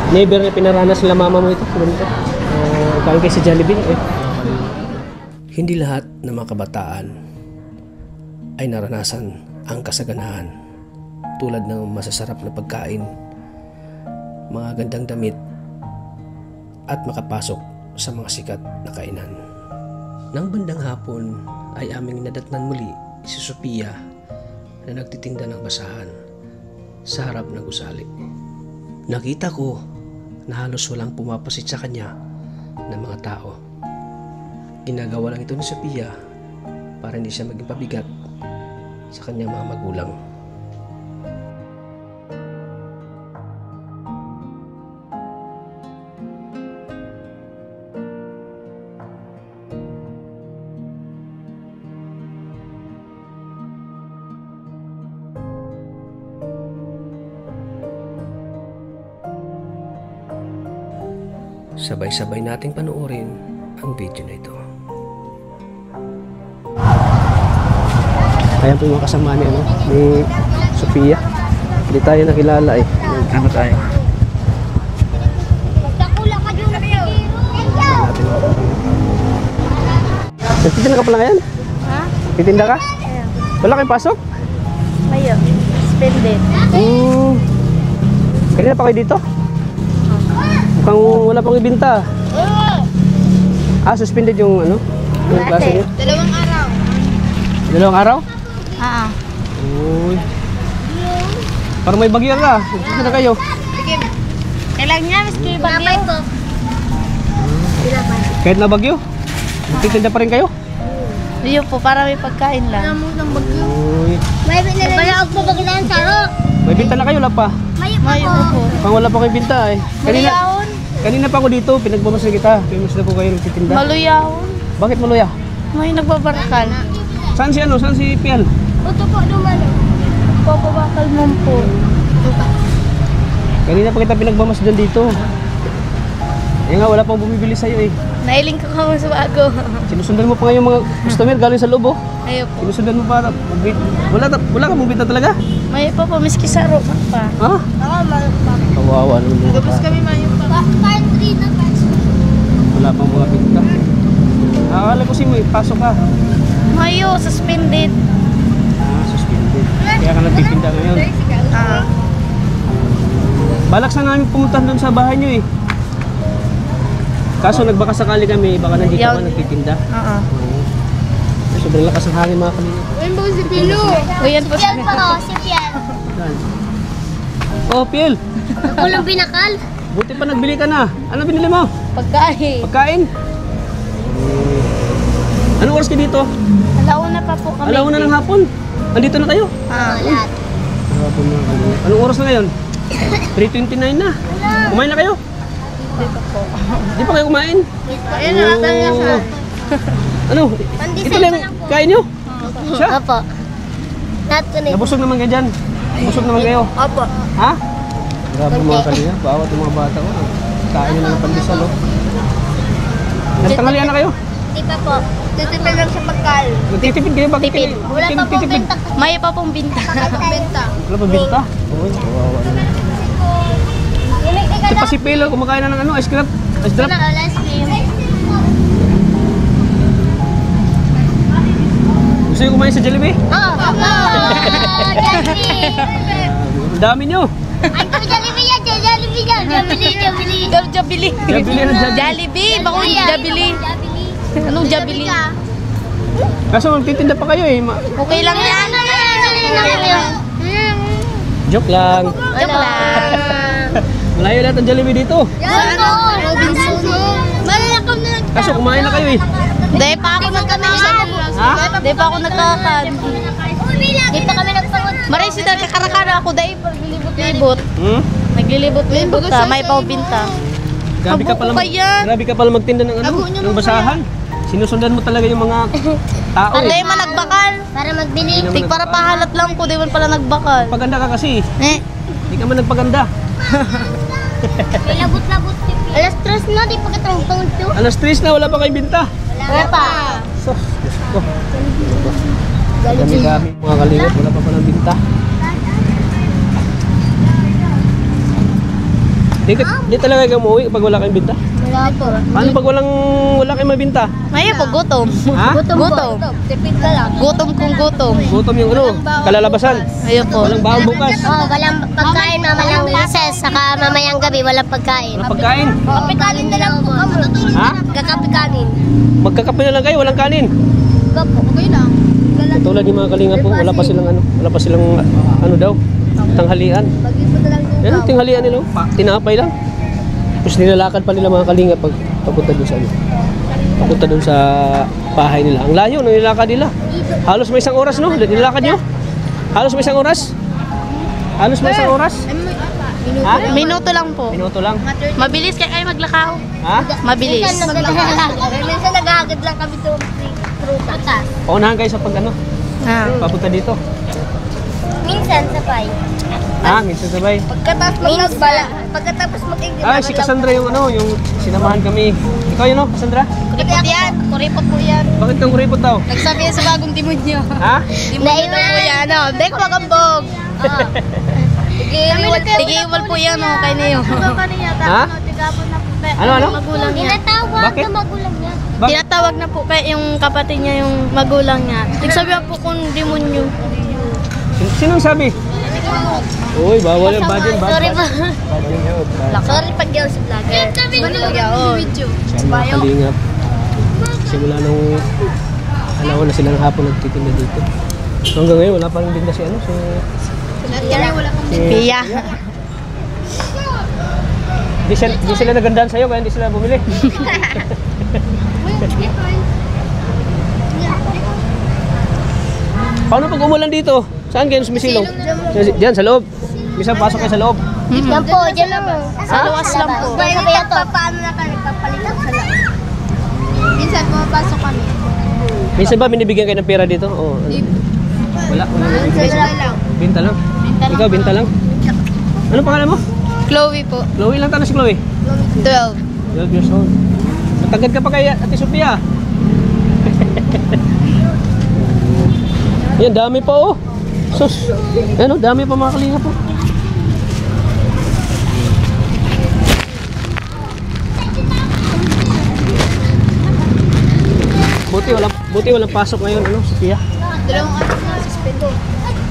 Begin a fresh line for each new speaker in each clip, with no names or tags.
Never na pinaranas nila mama mo ito. Parang kay si Jollibee. Hindi lahat ng mga kabataan ay naranasan ang kasaganahan tulad ng masasarap na pagkain, mga gandang damit at makapasok sa mga sikat na kainan. Nang bandang hapon ay aming nadatnan muli si Sophia na nagtitinda ng basahan sa harap ng gusali. Nakita ko na halos walang pumapasit sa kanya ng mga tao. Ginagawa lang ito ni Sophia para hindi siya maging pabigat sa kanyang mga magulang. Sabay-sabay nating panoorin ang video na ito. Ayan po yung mga kasama ni Sophia. Hindi tayo nakilala eh. Ano tayo? Nagtitinda ka pala ngayon?
Ha?
Titinda ka? Wala kayong pasok?
Ayun. Spended.
Kanina pa kayo dito? Mukhang wala pang ibinta. Suspended yung yung klase niyo?
2 araw.
2 araw?
Oo.
Uy. Parang may bagyo na. Gusto na kayo.
Sige. Kailang niya, miski bagyo.
Kahit na bagyo? Magtitinda pa rin kayo?
Iyo po, para may pagkain lang.
Uy.
May binala ako pagkilaan saro.
May binta na kayo, wala pa?
Mayo po.
Mukhang wala pa kayong binta eh. Kanina pa ako dito, pinagmamasal kita. Pinagmamasal po kayo nagtitinda.
Maluyahon.
Bakit maluya?
May nagbabarakal.
Saan si Saan si Piel?
Ito po dumalo.
Papabakal mo po.
Kanina pa kita pinagmamasal dito. Eh nga, wala pang bumibili sa'yo eh.
Nailing ko ka sa bago.
Sinusundan mo pa nga yung mga customer galing sa loob oh.
Ayo po.
Sinusundan mo pa. Wala ka mong binta talaga?
Mayo pa po, miski saro pa.
Ha?
Ako malapang.
Kawawa naman.
Tapos kami mayo pa.
Country na pasok.
Wala pang mga binta. Akala ko may pasok ka.
Mayo, suspended.
Suspended. Kaya ka nagtitinda ngayon. Balak sana namin pumunta doon sa bahay nyo eh. Kaso nagbaka sakali kami, baka nandito ka nagtitinda. Sobrang lakas ng hangin mga kanina.
Ayun po si Pilo.
Ayan po
Piel pa ko, si Piel.
Oh, Piel!
Ako lang pinakal.
Buti pa nagbili ka na. Ano binili mo?
Pagkain.
Pagkain? Anong oras kayo dito?
Alauna pa po kami.
Alauna ng hapon. Andito na kayo?
Lahat.
Hapon na kanina. Anong oras na ngayon? 3:29 na. Kumain na kayo?
Dito po.
Di pa kayo kumain?
Ayun na, natangga siya.
Ano? Ito lang kain nyo? Siya?
Opo. Lahat ko na.
Nabusog naman kayo dyan. Busog naman kayo.
Opo.
Ha? Grabe mga kanina. Bawat yung mga bata ko. Kain nyo ng pandesal oh. Nagtanghalian na kayo?
Hindi pa po. Tutipid lang sa pagkal.
Nagtitipid kayo? Bakit
Tipid.
kayo?
Wala pa po benta.
Mayo pa pong binta.
Benta.
Wala pa binta? Uy, kawawa naman. Ito pa si Pelo, kumakain na ng ice cream. Ice drop.
Ice cream.
Gusto nyo kumain sa Jollibee?
Oo. Jollibee.
Ang dami nyo.
Ay, Jollibee yan. Jollibee yan. Jollibee.
Jabili.
Jollibee na Jollibee.
Jollibee. Bako Jabili. Anong Jabili?
Kaso magtitinda pa kayo eh.
Okay lang yan.
Joke lang.
Joke lang.
Malayo lahat ang Jollibee dito.
Robinson. Malalakam na
Kaso kumain na kayo eh.
Hindi pa ako nagkakakan.
Ha?
Hindi pa ako nagkakakan.
Hindi pa kami nagpagod.
Maray si dahil kakarakana ako dahil paglilibot-libot. Naglilibot-libot ka, may paubinta.
Grabe ka pala. Grabe ka pala magtinda ng ng basahan. Sinusundan mo talaga yung mga tao
Hindi
eh.
man nagbakal.
Para magbili.
Tig para pahalat lang ko, di man pala nagbakal.
Paganda ka kasi. Hindi ka man nagpaganda.
Labot-labot. Alas 3 na, di pa katong to.
Alas 3 na, wala pa kayong binta.
Wala pa.
So, Diyos ko. Dami-dami mga kalingap, wala pa palang binta. Di talaga kayo umuwi pag wala kayong binta?
Wala po.
Paano pag wala kayong mabinta?
Ngayon po, gutom.
Ha?
Gutom.
Tipid ka lang.
Gutom kung gutom.
Gutom yung ano, kalalabasan.
Ayun po.
Walang baon bukas.
Walang pagkain, mamayang recess, saka mamayang gabi, walang pagkain.
Walang pagkain.
Kapikanin na lang po.
Ha?
Kakapikanin.
Magkakape na lang kayo, walang kanin.
Gapo. Okay lang.
Tulad yung mga kalinga po, wala pa silang ano daw, tanghalian.
Bagay po na lang yung
Yan ang tinghalian nila, tinapay lang. Tapos nilalakad pa nila mga kalinga pag papunta doon sa ano. Papunta doon sa bahay nila. Ang layo ng nilakad nila. Halos may isang oras, no? Nilakad nyo? Halos may isang oras? Halos may isang oras? Ha?
Minuto lang po.
Minuto lang.
Mabilis kayo maglakaw.
Ha?
Mabilis.
Minsan naghahagad lang kami doon. Prutas.
Paunahan kayo sa pag ano,
Ah.
papunta dito.
Minsan sabay.
Ha? Minsan sabay.
Pagkatapos mag-exam.
Ay, si Cassandra yung ano, yung sinamahan kami. Ikaw yun, no, Cassandra?
Kuripot yan. Kuripot po yan.
Bakit kang kuripot daw?
Nagsabi yan sa bagong demonyo.
Ha?
Demonyo daw po yan. Ano? Hindi ko magambog. Tigiwal po yan. Oh, kay Neo.
Ha? Ano?
Magulang niya.
Tinatawag
Bakit?
na magulang niya.
Bakit?
Tinatawag na po kay yung kapatid niya, yung magulang niya. Nagsabi po kung demonyo.
Sinong sabi? Uy, bawal yung bad yun, bad.
Sorry po.
Bad yun yun.
Sorry pag di ako si vlogger.
Mga kalingap. Simula nung alawan na sila ng hapon nagtitinda dito. So hanggang ngayon, wala pa rin dinda si ano, si
Pia.
Di sila nagandaan sa'yo, kaya hindi sila bumili. Paano pag umulan dito? Saan kayo sumisilong? Diyan, sa loob. Bisa pasok kayo sa loob.
Yan po, dyan lang.
Sa luwas lang po.
Paano na kami papalitan sa loob? Minsan pumapasok kami.
Minsan ba binibigyan kayo ng pera dito? O, ano? Wala binibigyan. Binta lang. Ikaw, binta lang. Ano pangalan mo?
Chloe po.
Chloe lang tanong si Chloe.
12.
12 years old. Matagad ka pa kay Ate Sophia. Yan, dami pa oh. Sus. Ano, dami pa mga kalinga po. Buti walang pasok ngayon, ano, Sophia.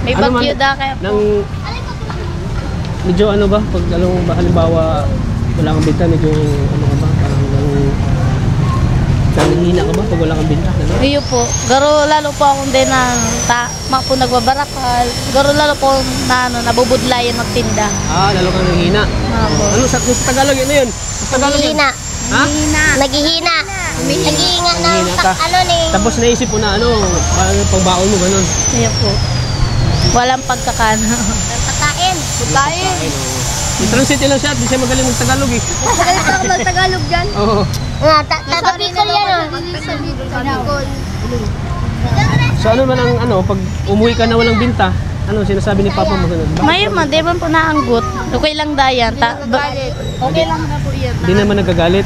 May
Ano man-
bagyo da kaya po.
Nang medyo ano ba, pag halimbawa wala kang binta, medyo ano ka ba, parang nanghihina ka ba pag wala kang binta? Ano?
Iyo po. Garo lalo po akong din na po nagbabarakal. Garo lalo po na nabubudlayan magtinda.
Ah, lalo kang nanghihina.
Opo.
Ano sa Tagalog yun? Ano yun? Sa Tagalog yun?
Naghihina.
Ha?
Naghihina. Naghihinga ng
Naghihina ka.
ano ni.
Tapos naisip mo na ano, parang pagbaon mo ganun.
Iyo po. Walang pagkakano.
Pagkain.
Pagkain.
I-translate lang siya at di siya magaling mag-Tagalog eh.
Magaling pa ako mag-Tagalog dyan.
Oo.
Taga-Bicol yan ah.
So ano man ang ano, pag umuwi ka na walang binta, ano sinasabi ni Papa mo ganun?
Mayor man, di ba po naanggot? Okay lang dayan. Okay lang na po yan.
Hindi naman nagagalit.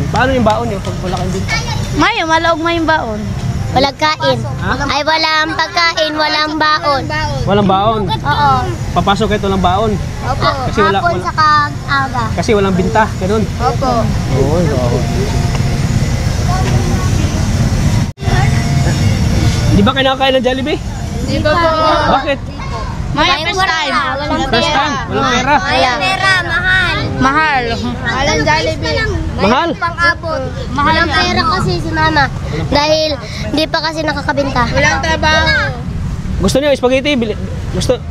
Paano yung baon niyo pag wala kang binta?
Mayo, malaog may baon.
Walang kain.
Ha?
Ay, walang pagkain, walang baon.
Walang baon.
Oo.
Papasok kayo walang baon.
Opo.
Kasi wala-
Hapon saka aga.
Kasi walang binta, ganun.
Opo.
Oo, oo. Di ba kinakain ng Jollibee?
Di ba po?
Bakit?
May first time.
Walang
First time, walang pera.
Walang pera, mahal.
Mahal.
Walang Jollibee.
Mahal?
Pang-abot. Walang pera kasi si mama. Dahil hindi pa kasi nakakabenta.
Walang trabaho.
Gusto niyo spaghetti?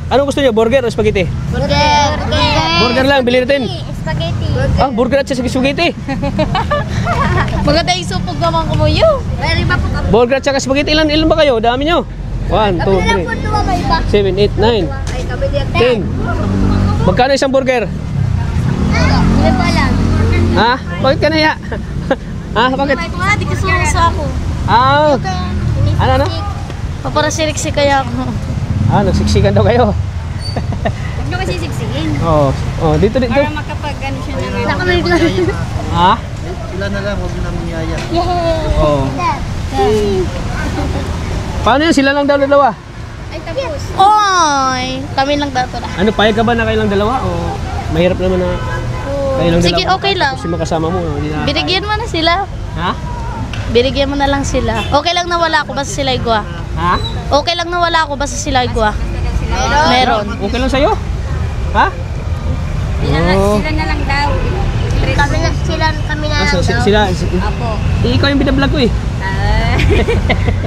Ano gusto niyo? Burger o spaghetti?
Burger.
Burger lang, bili natin.
Spaghetti.
Ah, burger at saka spaghetti.
Maganda yung supog naman ko mo yun.
May iba po kami.
Burger at saka spaghetti. Ilan ba kayo? Dami niyo. 1, 2, 3,
Tuwa may iba.
7, 8, 9,
Ay, kami diyan.
10. Magkano isang burger?
Hindi pa lang.
Ha? Bakit ka naya? Ha? Bakit?
Wala, di kasusa ako.
Ah, ano?
Paparasiriksi kaya ako.
Ah, nagsiksikan daw kayo.
Huwag nyo kasi sigsigin.
Oo. Oh, dito.
Makapag-ano siya na
Nakamay ko lang.
Ha?
Sila na lang, huwag na mangyaya.
Yay!
Oo. Paano yun? Sila lang daw dalawa?
Ay, tapos.
Oy, kami lang dato na.
Ano, payag ka ba na kayo lang dalawa? O mahirap naman na... Kayo lang
Sige,
dalawa.
okay lang.
Kasi makasama mo. Hindi na
Binigyan mo na sila.
Ha?
Binigyan mo na lang sila. Okay lang na wala ako basta sila igwa.
Ha?
Okay lang na wala ako basta sila igwa. Meron.
Okay lang sa'yo? Ha? Oo.
Sila na lang daw. Kami na
Ah,
lang daw.
sila. Ikaw yung binablog ko eh.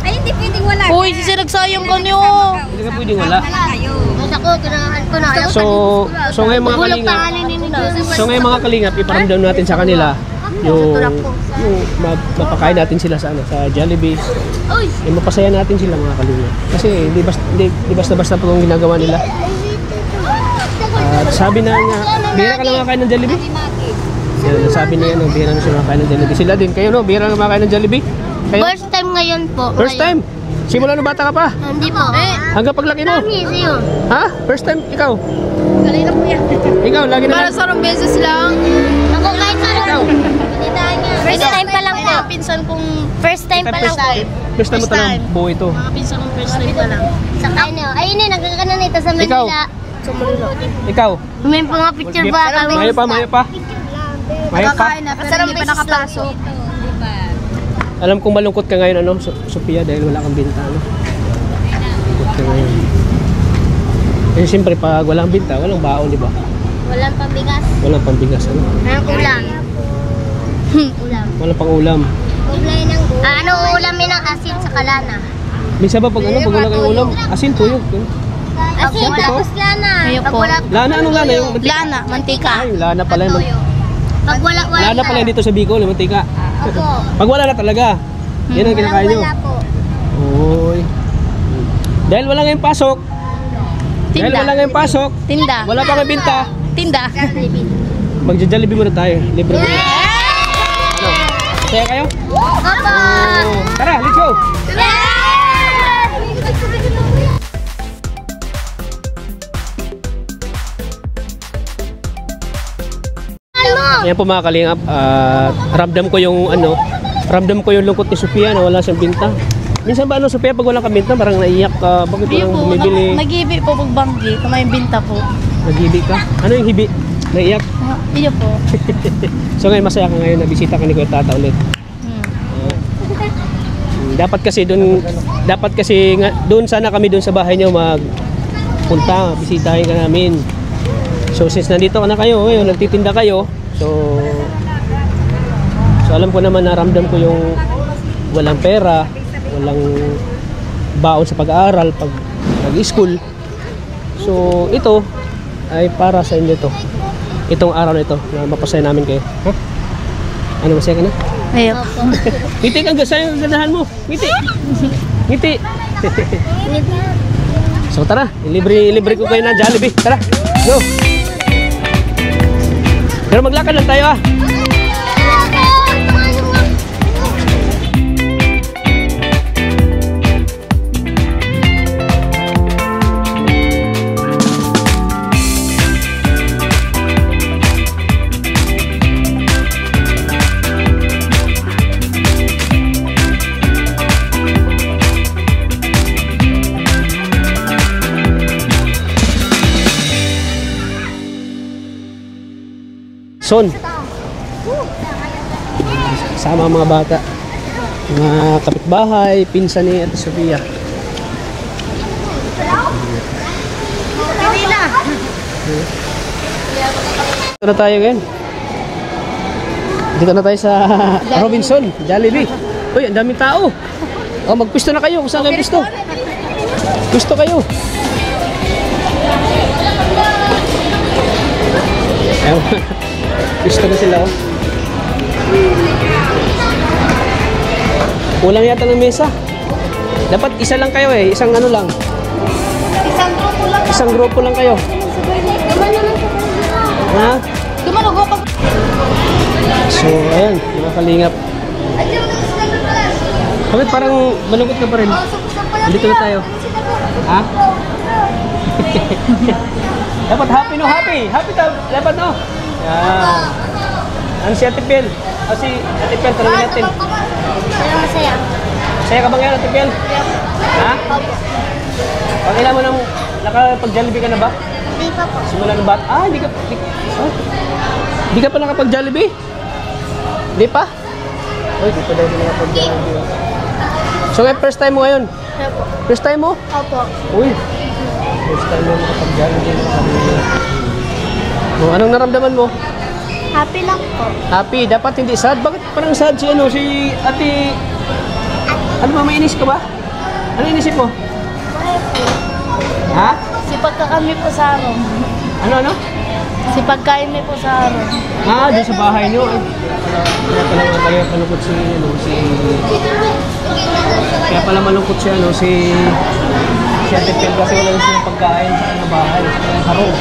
Ay, hindi pwedeng wala.
Uy, sinagsayang ka niyo.
Hindi ka pwedeng wala.
Basta ko, ginahan ko na.
So ngayon mga kalingap, mga kalingap, iparamdam natin sa kanila yung mapakain natin sila sa Jollibee. Yung mapasaya natin sila mga kalingap. Kasi di basta-basta po yung ginagawa nila. At sabi na nga, bihira ka na makain ng Jollibee. Yan, sabi niya bihira na siya makain ng Jollibee. Sila din, kayo no, bihira na makain ng Jollibee. Kayo?
First time ngayon po.
First time? Simula nung bata ka pa?
Hindi po.
Hanggang paglaki mo?
Kami, sa'yo.
Ha? First time? Ikaw?
Kanina po yan.
Ikaw, lagi na lang?
sarong beses lang.
Ako kahit sa
Ikaw?
First time pa lang po.
Pinsan kong
First time pa lang po.
First time mo
First time.
talagang buo ito.
mga pinsan kong first time pa lang.
Sa kanya. Ayun eh, nagkakanan ito sa Manila.
Ikaw?
May mga picture ba kami?
Mayo pa, mayo pa. Mayo pa.
na pero hindi pa nakapasok.
Alam kong malungkot ka ngayon, ano, Sophia, dahil wala kang binta, ano? Malungkot ka ngayon. Eh, siyempre, pag walang binta, walang baon, di ba?
Walang pabigas.
Walang pambigas, ano?
Walang ulam. Ulam.
Walang pang ulam.
Ulam ng ano ulam ng asin sa kalana?
Minsan ba pag ano, pag wala kang ulam, asin, tuyog.
Asin,
Siyempre po.
tapos lana.
Ayun
Pag
po.
wala,
Lana, anong lana? Yung mantika?
Lana, mantika.
Ay, lana pala.
pag wala,
Lana pala dito sa Bicol, yung mantika.
Opo.
Pag wala na talaga, yan ang kinakain nyo.
Wala po.
Uy. Dahil wala ngayong pasok, dahil
Tinda.
wala ngayong pasok,
Tinda.
wala pa kang binta,
Tinda.
magja-Jollibee muna tayo. Libre mo. Ano? Kaya kayo?
Opo.
Oh, tara, let's go!
Ano?
Ayan po mga kalingap, ramdam ko yung lungkot ni Sophia na wala siyang binta. Minsan ba Sophia, pag wala kang binta, parang naiyak ka, bakit
Hindi
walang
po,
bumibili?
nag-ibi po pag banggi, may binta po.
Nag-hibi ka? Ano yung hibi? Naiyak?
Iyo po.
So ngayon masaya ka ngayon na bisita ka ni Kuya Tata ulit. Dapat kasi doon sana kami doon sa bahay niyo magpunta, bisitahin ka namin. So since nandito ka na kayo, ngayon nagtitinda kayo. So alam ko naman, naramdam ko yung walang pera, walang baon sa pag-aaral, pag nag-school. So ito ay para sa inyo to. Itong araw na ito na mapasaya namin kayo. Ha? Ano, masaya ka na?
Ayun.
Ngiti kang gasay ang ganahan mo. Ngiti. Ngiti. So tara, libre ko kayo ng Jollibee. Tara, go. Pero maglakad lang tayo ah. Son. Sama ang mga bata. Mga kapitbahay, pinsan ni Ate Sophia. Dito na tayo ngayon. Dito na tayo sa Robinson, Jollibee. Uy, ang daming tao. Oh, magpisto na kayo. Kung saan kayo pisto? Pisto kayo. Ewan. Pisto na sila, oh. Kulang yata ng mesa. Dapat isa lang kayo eh. Isang ano lang. Isang grupo lang kayo. Ha?
Gumalugo pag...
So, ayan. Mga kalingap. Bakit parang malungkot ka pa rin? Dito na tayo. Ha? Dapat happy no, happy. Happy daw. Dapat no. Yan. Ano si Ate Piel? O si Ate Piel, tanongin natin.
Masaya.
Masaya ka ba ngayon, Ate Piel? Ha? Pag-ilan mo nang nakapag-Jollibee ka na ba?
Hindi pa po.
Simula ng bat? Ah, hindi ka... Di ka pa nakapag-Jollibee? Di pa? Uy, di pa daw di nakapag-Jollibee. So, first time mo ngayon?
Opo.
First time mo?
Opo.
Uy, first time mo nakapag-Jollibee. Oh, anong naramdaman mo?
Happy lang po.
Happy. Dapat hindi sad. Bakit parang sad si si ate... Ano ba, may inis ka ba? Ano inisip mo? Ha?
Sipag ka kami po sa araw.
Ano?
Sipag kain mi po sa araw.
Doon sa bahay niyo. Ay, kaya pala malungkot kaya pala malungkot si Ate Pel kasi wala silang pagkain sa kanyang bahay. Sa kanyang harong.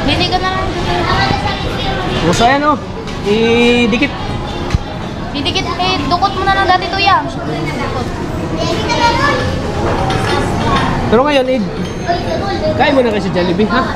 Bili ka na lang.
So ayan idikit.
Didikit dukot mo na lang dati tuya.
Pero ngayon, kain mo na kasi Jollibee, ha?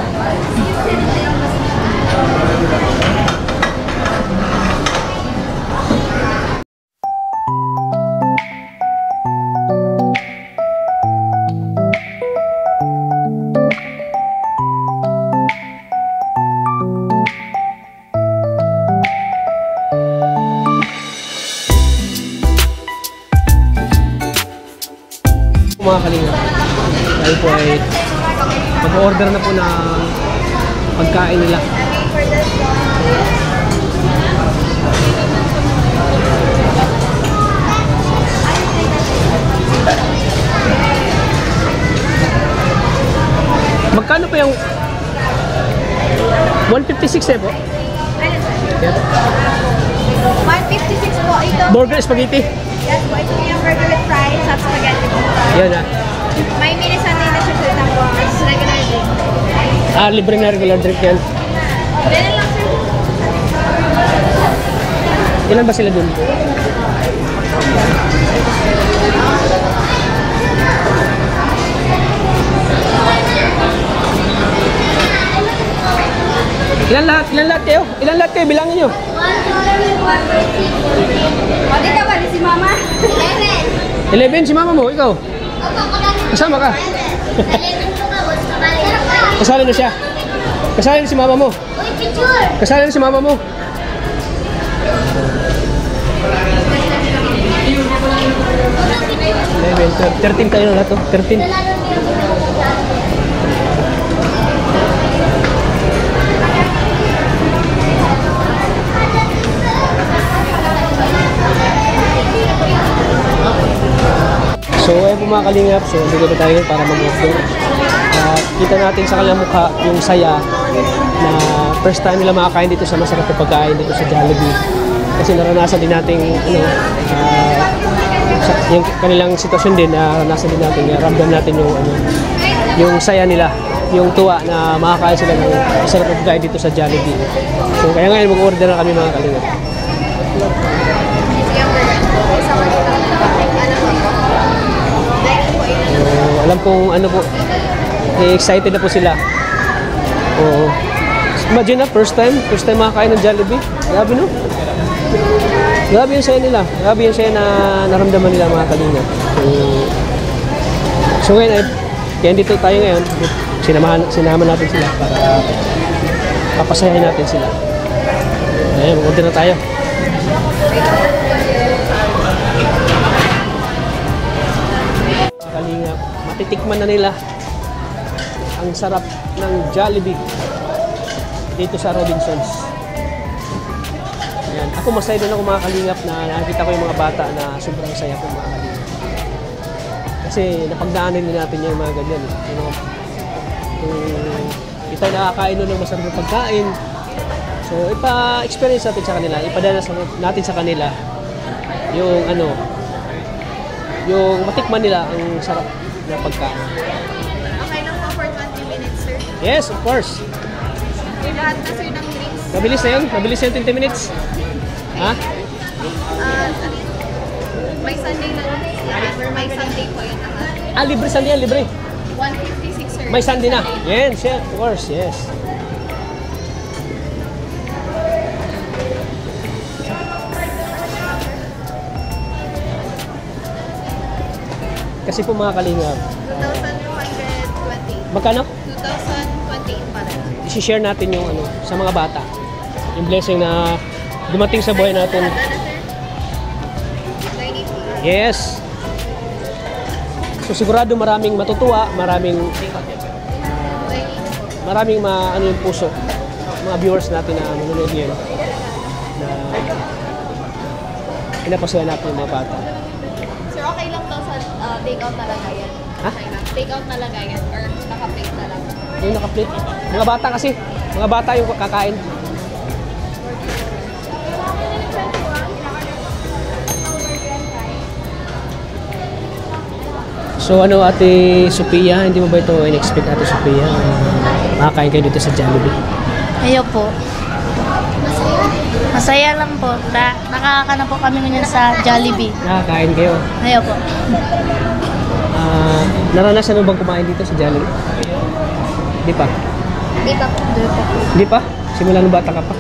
Mga kalinga, dahil po ay mag-order na po ng pagkain nila. Magkano pa yung 156 po? Yan.
156 po ito.
Burger spaghetti.
Yes po, ito yung burger with fries at spaghetti po.
Yan
May mini sundae na siya sir, tapos regular drink.
libre na regular drink yan.
Ganun lang sir.
Ilan ba sila dun? Ilan lahat kayo? Ilan lahat kayo? Bilangin nyo.
O, di ka ba? Di si mama?
11 si mama mo, ikaw. Kasama ka. Kasali na siya. Kasali na si mama mo. Kasali na si mama mo. 13 kayo na lahat, 13. So ayun po mga kalingap, so dito na tayo para mag-order. Kita natin sa kanilang mukha yung saya na first time nila makakain dito sa masarap na pagkain dito sa Jollibee. Kasi naranasan din natin yung kanilang sitwasyon din, naranasan din natin, ramdam natin yung saya nila, yung tuwa na makakain sila ng masarap na pagkain dito sa Jollibee. So kaya ngayon mag-order na kami mga kalingap. Alam kong ano po, excited na po sila. Oo. Imagine na, first time makakain ng Jollibee. Grabe no? Grabe yung saya nila. Grabe yung saya na naramdaman nila mga kalingap. So ngayon, kaya dito tayo ngayon, sinama natin sila para papasayahin natin sila. Ayan, mag-order na tayo. Mga kalingap, matitikman na nila ang sarap ng Jollibee dito sa Robinsons. Ayan. Ako masaya din ako mga kalingap na nakikita ko yung mga bata na sobrang saya po mga kalingap. Kasi napagdaanan din natin yung mga ganyan. Kita nakakain nun ng masarap na pagkain. So ipa-experience natin sa kanila, ipadala natin sa kanila yung yung matikman nila ang sarap na pagkain.
Okay lang po for 20 minutes sir.
Yes, of course.
Yung lahat na sir ng drinks.
Mabilis na yun? Mabilis na yun 20 minutes? Ha?
May sundae na or may sundae po yun naman.
Libre Sunday yan, libre.
156 sir.
May Sunday na. Yes, yeah, of course, yes. Kasi po mga kalingap.
2,220.
Magkano?
2,028 para lang.
i-share natin yung ano, sa mga bata. Yung blessing na dumating sa buhay natin. Yes. So sigurado maraming matutuwa, maraming ano yung puso. Mga viewers natin na manonood ngayon. Na pinapasaya natin yung mga bata.
Sir, okay lang daw sa take-out na lagayan?
Ha?
Okay lang. Take-out na lagayan or naka-plate na lang?
Yung naka-plate. Mga bata kasi. Mga bata yung kakain. So ano Ate Sophia, hindi mo ba ito in-expect Ate Sophia? Makakain kayo dito sa Jollibee.
Ayaw po. Masaya lang po. Nakakana po kami ngayon sa Jollibee.
Nakakain kayo.
Ayaw po.
Naranasan mo bang kumain dito sa Jollibee? Hindi pa?
Hindi pa po.
Hindi pa? Simula nung bata ka pa?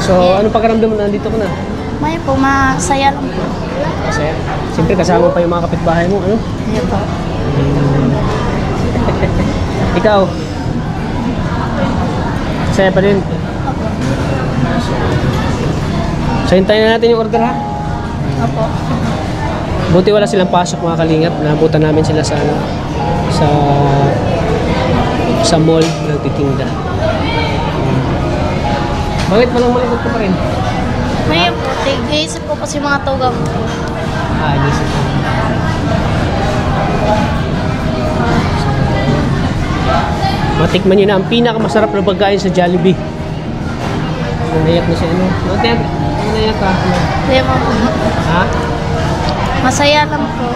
So, anong pakiramdam mo nandito ka na?
May po, masaya lang po.
Masaya. Siyempre kasama pa yung mga kapitbahay mo, ano?
Ayaw po.
Ikaw? Masaya pa rin? So, hintayin na natin yung order ha?
Opo.
Buti wala silang pasok mga kalingap. Naabutan namin sila sa ano, sa mall nagtitinda. Bakit malang malikot ka pa rin?
May po, tig-isip ko kasi mga tugang po.
Inisip ko. Matikman nyo na ang pinakamasarap na pagkain sa Jollibee. Nanayak na siya, ano? Nanayak ka?
Ayaw po.
Ha?
Masaya lang po.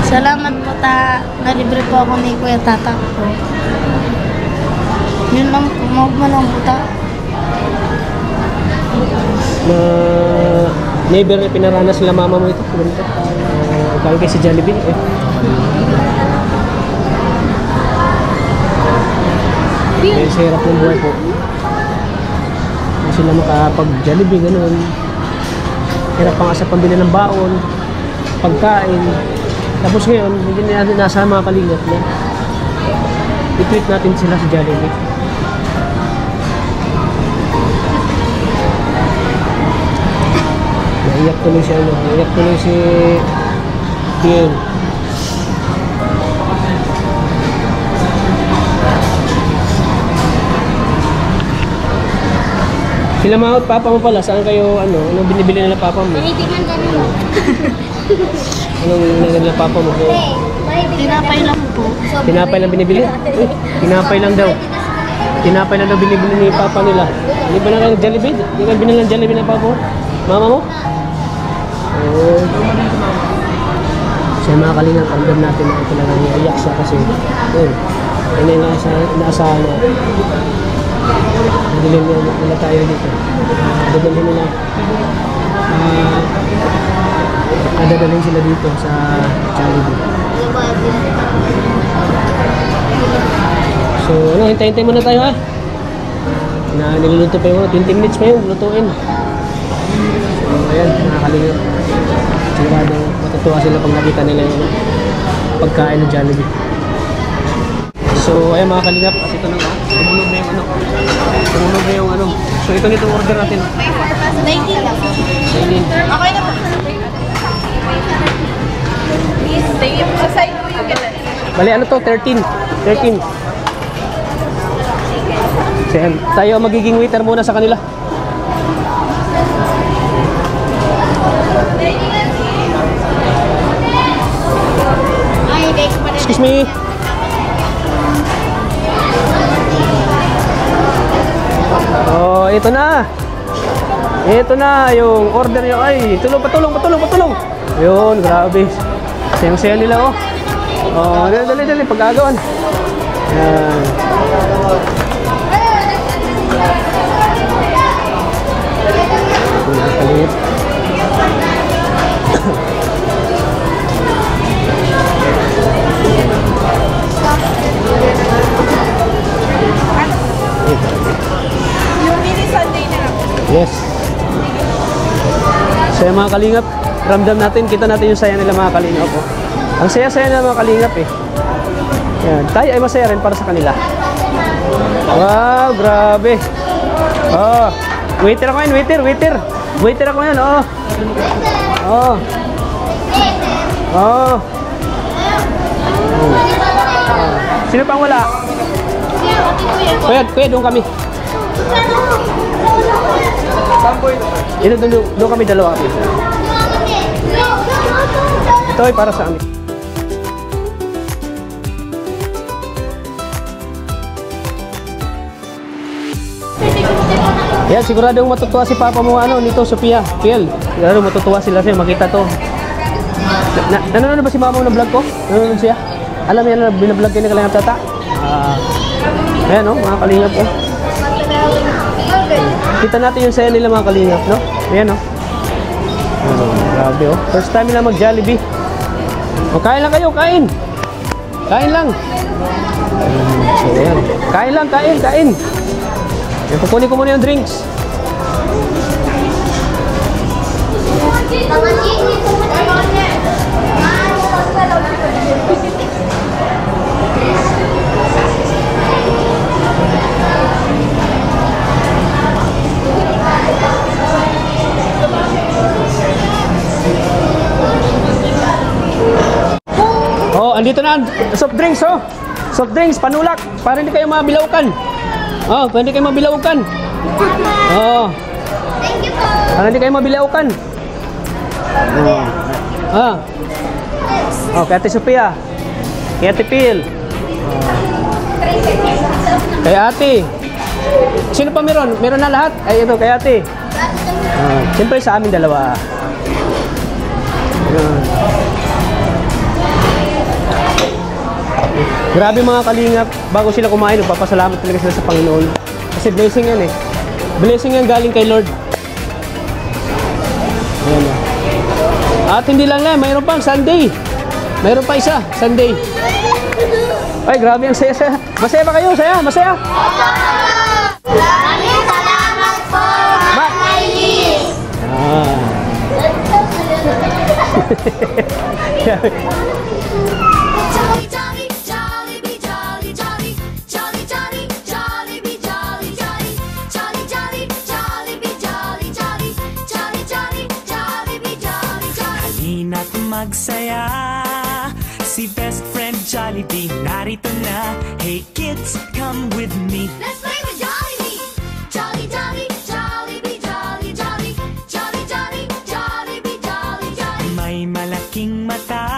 Salamat po nalibre po ako ni Kuya Tata po. Yun lang po, magmanong po
Neighbor na pinaranas sila mama mo ito. Galing kayo sa Jollibee. Kaya sa hirap ng buhay po. Hindi sila makapag-Jollibee, ganun. Hirap pa nga sa pambili ng baon, pagkain. Tapos ngayon, hindi na natin nasa mga kalingap na i-treat natin sila sa Jollibee. Naiyak tuloy siya, ano? Naiyak tuloy si Pierre. Sila Mahot, papa mo pala, saan kayo, ano, anong binibili nila papa mo?
Mahibigan ka nila.
Anong binibili nila papa mo?
Tinapay lang po.
Tinapay lang binibili? Uy, tinapay lang daw. Tinapay lang daw binibili ni papa nila. Hindi ba na kayo Jollibee? Hindi ka binili ng Jollibee na papa mo? Mama mo? Oo. Siya mga kalingap, ramdam natin na talagang iiyak siya kasi yun, yun yung inaasahan na nadilim nila tayo dito. Dadalhin nila nadadalhin sila dito sa Jollibee. So ano, hintay-hintay muna tayo ha. Na niluluto pa yung 20 minutes pa yung lutuin. So ayan, nakakalingap. Sigurado matutuwa sila pag nakita nila yung pagkain ng Jollibee. So ayan mga kalingap, at ito na nga, tumunog na yung ano. Tumunog na yung ano. So ito nito order natin.
19 lang.
19.
Okay na po. Please, thank you po. Side po yung ganun.
Bali ano to? 13. 13. So ayan, tayo magiging waiter muna sa kanila. Excuse me. Oh, ito na. Ito na yung order niyo. Ay, patulong. Yun, grabe. Sayang-saya nila oh. Oh, dali pagkagawan. Yan. Kalit.
Yung mini Sunday na lang.
Yes. Saya mga kalingap, ramdam natin, kita natin yung saya nila mga kalingap. Oh. Ang saya-saya nila mga kalingap eh. Yan. Tayo ay masaya rin para sa kanila. Wow, grabe. Oh, waiter ako yun, waiter. Waiter ako yun, oh. Oh. Oh. Sino pang wala? Kuya, doon kami. Ito, doon kami dalawa. Ito ay para sa amin. Yan, siguradong matutuwa si Papa mo nito, Sophia. Piel, siguradong matutuwa sila sa'yo, makita to. Nanonood ba si Mama mo ng vlog ko? Nanonood siya? Alam niya na binablog kayo ni Kalingap Tata? Ayan mga Kalingap oh. Kita natin yung saya nila mga Kalingap, no? Ayan grabe oh. First time nila mag-Jollibee. Kain lang kayo, kain! Kain lang! So ayan, kain lang, kain! Kukunin ko muna yung drinks. Oh, andito na soft drinks oh. Soft drinks, panulak para hindi kayo mabilaukan. Oh, pwede kayo mabilaukan. Oh.
Thank you po.
Para hindi kayo mabilaukan. Oh, kay Ate Sophia. Kay Ate Pil. Kay Ate. Sino pa meron? Meron na lahat? Ay, ito, kay Ate. Siyempre sa amin dalawa. Grabe mga Kalingap, bago sila kumain, papasalamat talaga sila sa Panginoon. Kasi blessing yan eh. Blessing yan galing kay Lord. Ayan. At hindi lang mayroon pang Sunday. Mayroon pa isa, Sunday. Ay, grabe ang saya-saya. Masaya ba kayo? Masaya?
Maraming salamat po, Mama Liz.
Magsaya si best friend Jollibee narito na. Hey kids, come with me.
Let's play with Jollibee. Jolly, jolly, Jollibee, jolly, jolly, jolly, jolly, Jollibee, jolly, jolly.
May malaking mata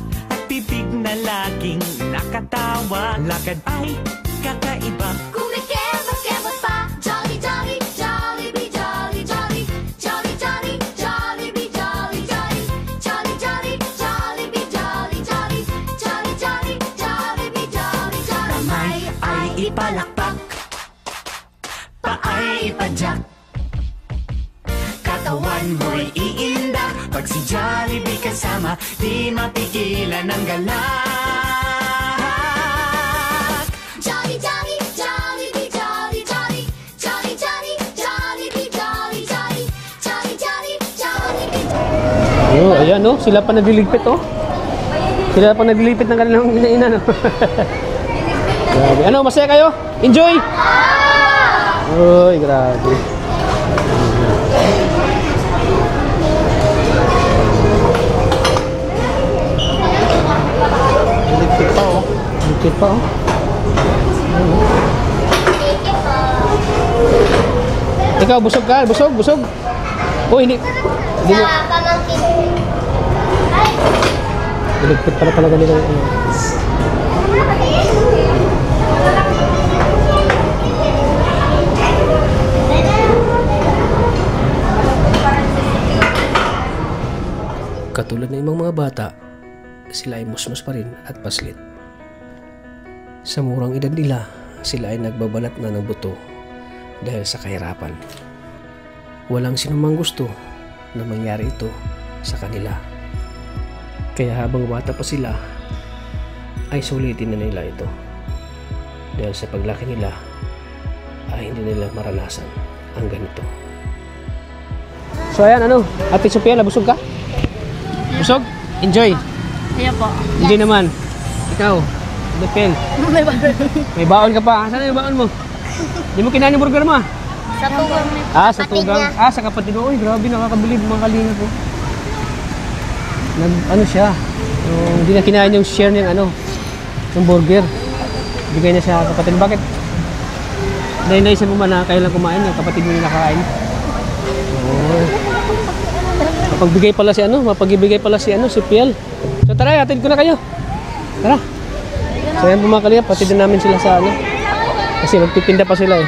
at bibig na laging nakatawa. Lakad ay kakaiba.
Kumikebot-kebot pa. Jolly, jolly, Jollibee, jolly, jolly, jolly, jolly, Jollibee, jolly, jolly, jolly, jolly, Jollibee, jolly, jolly, jolly, jolly, Jollibee, jolly, jolly.
Kamay ay ipalakpak, paay ipadyak, katawan mo'y iinda. Pag si Jollibee kasama, di mapigilan ang galak.
Jolly, jolly, Jollibee, jolly, jolly, jolly, jolly, Jollibee, jolly, jolly, jolly, jolly, Jollibee.
Oh, ayan oh, sila pa nagliligpit oh. Sila pa nagliligpit ng kanilang ina-ina no. Grabe. Ano, masaya kayo? Enjoy! Uy, grabe.
Ligpit pa oh.
Ligpit pa oh. Ikaw, busog ka? Busog? Oh, hindi. Hindi mo.
Sa pamangkin.
Ligpit pala talaga nila. Katulad ng ibang mga bata, sila ay musmus pa rin at paslit. Sa murang edad nila, sila ay nagbabalat na ng buto dahil sa kahirapan. Walang sinumang gusto na mangyari ito sa kanila. Kaya habang bata pa sila, ay sulitin na nila ito. Dahil sa paglaki nila, ay hindi nila maranasan ang ganito. So ayan, Ate Sophia, nabusog ka? Busog? Enjoy?
Kaya po.
Enjoy naman. Ikaw? Depel.
May bago.
May baon ka pa. Saan yung baon mo? Di mo kinain yung burger mo?
Sa tuwang may
Sa tugang. Sa kapatid mo. Uy, grabe, nakakabilib mga kalinga po. Ano siya? Hindi na kinain yung share niyang yung burger. Bigay niya sa kapatid. Bakit? Dahil naisip mo ba na kailan kumain yung kapatid mo yung nakain? Mapagbigay pala si si Piel. So tara, atid ko na kayo. Tara. So yan po mga kalinga, patid na namin sila sa kasi magtitinda pa sila eh.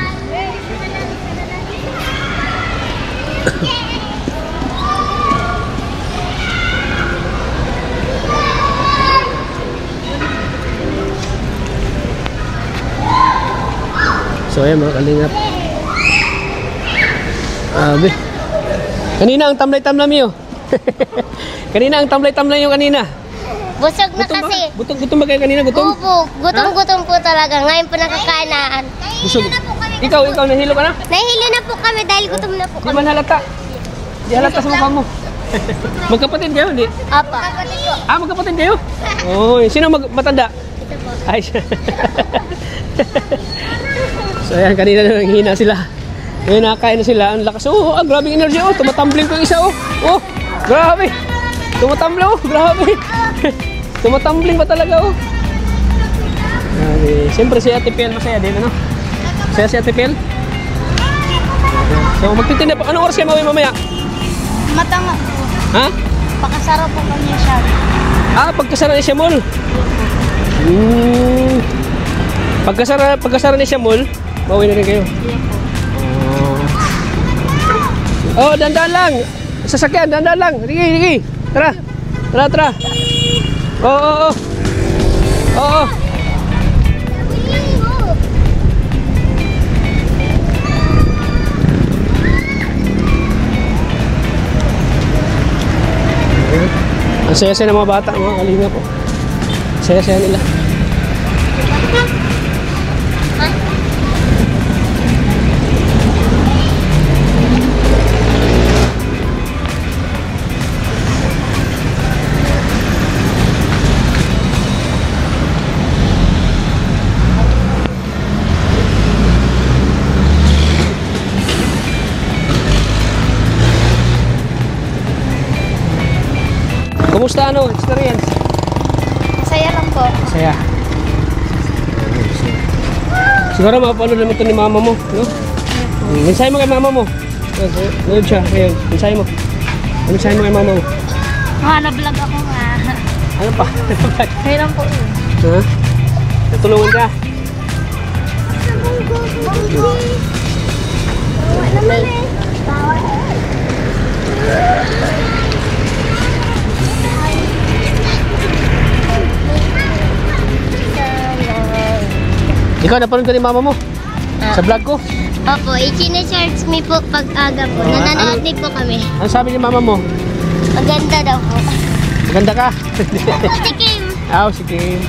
So ayan mga kalingap. Kanina ang tamlay-tamlay niyo. Kanina ang tamlay-tamlay yung kanina.
busog na kasi.
Gutom ba kayo kanina? Gutom?
Opo, gutom po talaga. Ngayon po nakakainaan.
Busog. Ikaw nahilo ka na?
Nahihilo na po kami dahil gutom na po
Di
kami.
man halata. Di halata sa mukha mo. Magkapatid kayo, hindi?
Apa.
Magkapatid kayo? Oh, sino matanda?
Ito po.
Ay, siya. So ayan, kanina na nanghina sila. Ngayon nakakain na sila, ang lakas. Grabing energy. Tumatumbling ko yung isa. Grabe. Tumatumbling, grabe. Tumatumbling pa talaga. Grabe. Siyempre si Ate Piel masaya din, ano? Masaya si Ate Piel? So magtitinda pa. Anong oras kayo mauwi mamaya?
Matanga po.
Ha?
Pakasara po kami siya.
Pagkasara ni Siya Mall. Pagkasara ni Siya Mall, mauwi na rin kayo. Dandan lang. Sasakyan, dandan lang. Rigi. Tara. Oo. Ang saya-saya ng mga bata, mga kalinga po. Saya-saya nila. Kumusta experience?
Masaya lang po.
Masaya. Siguro mapapanood naman ito ni mama mo, no? Mensahe mo kay mama mo. Nanood siya ngayon. Mensahe mo. Mensahe mo kay mama mo.
Na-vlog ako nga.
Ano pa?
Ngayon lang po.
Ha? Natulungan ka? Ikaw, napanood ka ni mama mo? Sa vlog ko?
Opo, i-search me po pag aga po. Nananood din po kami.
Ano sabi ni mama mo?
Maganda daw po.
Maganda ka?
Si Kim.
Si Kim.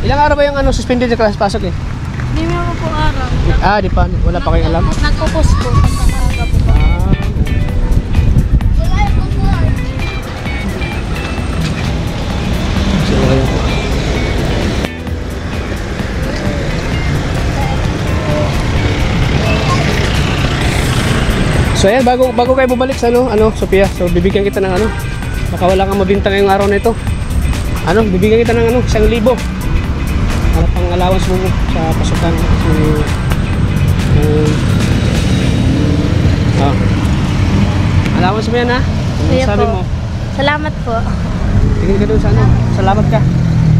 Ilang araw ba yung suspended sa class pasok eh?
Hindi mo po araw.
Di pa. Wala pa kayong alam?
Nagpupos po. Pagkakaaga po.
So ayan, bago kayo bumalik sa Sophia, so bibigyan kita ng baka wala kang mabinta ngayong araw na ito. Bibigyan kita ng 1,000 para pang allowance mo sa pasukan. Allowance mo yan ha? Ano sabi mo?
Salamat po.
Tingin ka doon sa salamat ka.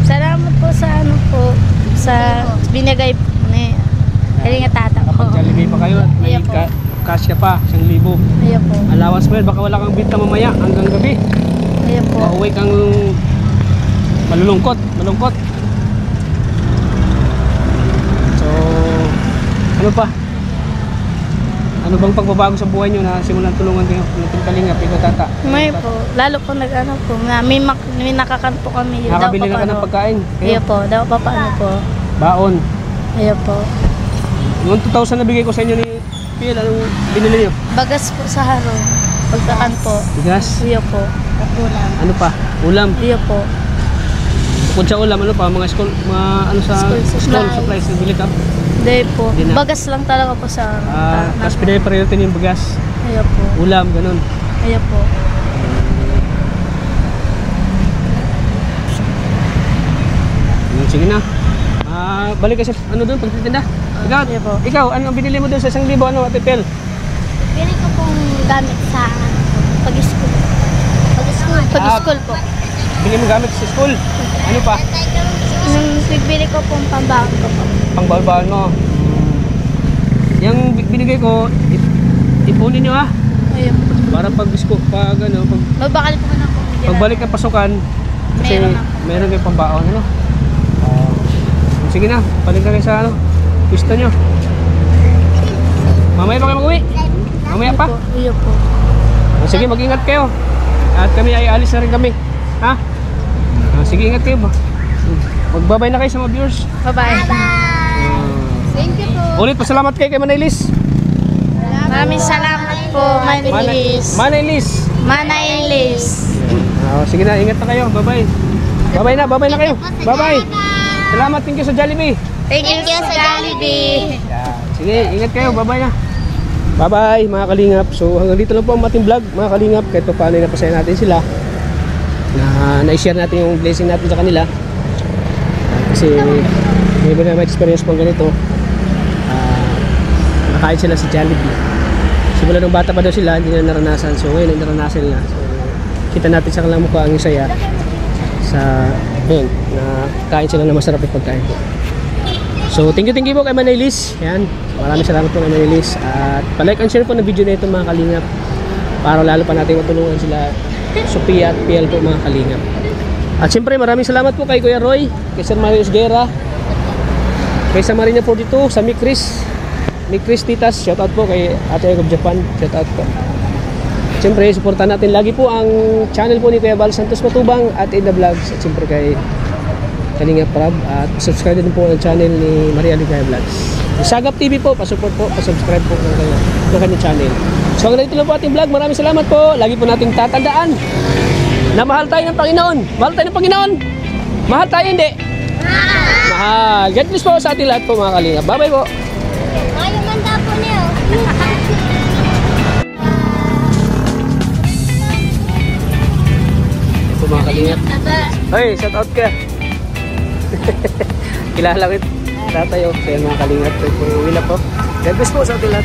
Salamat po sa sa binigay po ni tata ko.
Kapag Jollibee pa kayo at may cash ka pa, 1,000.
Ayan po.
Allowance mo yan, baka wala kang binta mamaya hanggang gabi.
Ayan po.
Mauwi kang malulungkot. So, ano pa? Ano bang pagbabago sa buhay nyo na simulan tulungan kayo ng Kalingap, ikaw tata?
May po. Lalo po po. May nakakan po kami.
Nakabili na ka ng pagkain?
Ayan po. Daw pa paano po.
Baon.
Ayan po.
Yung 2,000 na bigay ko sa inyo ni PL, anong binili niyo?
Bagas po sa harong. Pagkaan po.
Bigas?
Iyo po.
Ano pa? Ulam?
Iyo po.
Bukod sa ulam, ano pa? Mga school, mga ano sa
School supplies.
supplies, nagbili ka?
Hindi po.
Hindi na.
Bagas lang talaga po sa
Tapos pinay-priority niyo yung bigas,
Iyo po.
ulam, ganun.
Iyo po.
Sige na. Balik ka sa ano doon pagtitinda.
Iya po.
Ikaw, ano ang binili mo doon sa 1,000, ano, Ate Pel?
Pili ko pong gamit sa pag-school. Pag-school.
Pag-school po.
Bili mo gamit sa school. Ano pa?
Nung nagbili ko pong pambaon ko po.
Pangbaon mo. Yung binigay ko, ipunin nyo ah.
Iyo po.
Para pag ano,
Magbakal po na po.
pagbalik ng pasukan, kasi
Meron na.
meron kayong pambaon, ano? Sige na, paling ka kayo sa ano, pista nyo. Mamaya pa kayo mag-uwi? Mamaya pa?
Iyo po.
Sige, mag-ingat kayo. At kami ay alis na rin kami. Ha? Sige, ingat kayo ba? Magbabay na kayo sa mga viewers.
Bye-bye.
Thank you po.
Ulit, pasalamat kayo kay Manaylis.
Maraming salamat po, Manaylis.
Manaylis.
Manaylis.
Sige na, ingat na kayo. Bye-bye. Bye-bye na kayo. Bye-bye. Salamat, thank you sa Jollibee.
Thank you sa Jollibee.
Sige, ingat kayo. Bye-bye na. Bye-bye mga kalingap. So hanggang dito lang po ang ating vlog mga kalingap. Kahit pa paano napasaya natin sila. Na-share natin yung blessing natin sa kanila. Kasi may experience pang ganito. Nakain sila sa Jollibee. Simula nung bata pa daw sila, hindi na naranasan. So ngayon, naranasan nila. So kita natin sa kanilang mukha ang saya sa yun, na kain sila na masarap yung pagkain po. So thank you po kay Manaylis. Yan, maraming salamat po kay Manaylis. At palike and share po ng video na ito mga kalingap, para lalo pa natin matulungan sila Sophia at PL po mga kalingap. At siyempre maraming salamat po kay Kuya Roy, kay Sir Marius Guerra, kay Samarina 42, sa Mikris Titas, shoutout po kay Ate Egg of Japan, shoutout po. Siyempre, supportan natin lagi po ang channel po ni Kuya Val Santos Matubang at Ida Vlogs. At siyempre kay Kalinga Prab. At subscribe din po ang channel ni Maria Ligaya Vlogs. Sagap TV po, pasupport po, pasubscribe po ng kanyang channel. So hanggang dito lang po ating vlog. Maraming salamat po. Lagi po nating tatandaan na mahal tayo ng Panginoon. Mahal tayo ng Panginoon. Mahal tayo hindi. Mahal. God bless po sa ating lahat po mga Kalinga. Bye bye po.
Ayaw manda po niyo.
Mga kalingap. Hey, shout out ka. Kilala ko tatay o. Kaya mga kalingap. Uwi na po. God bless po sa ating lahat.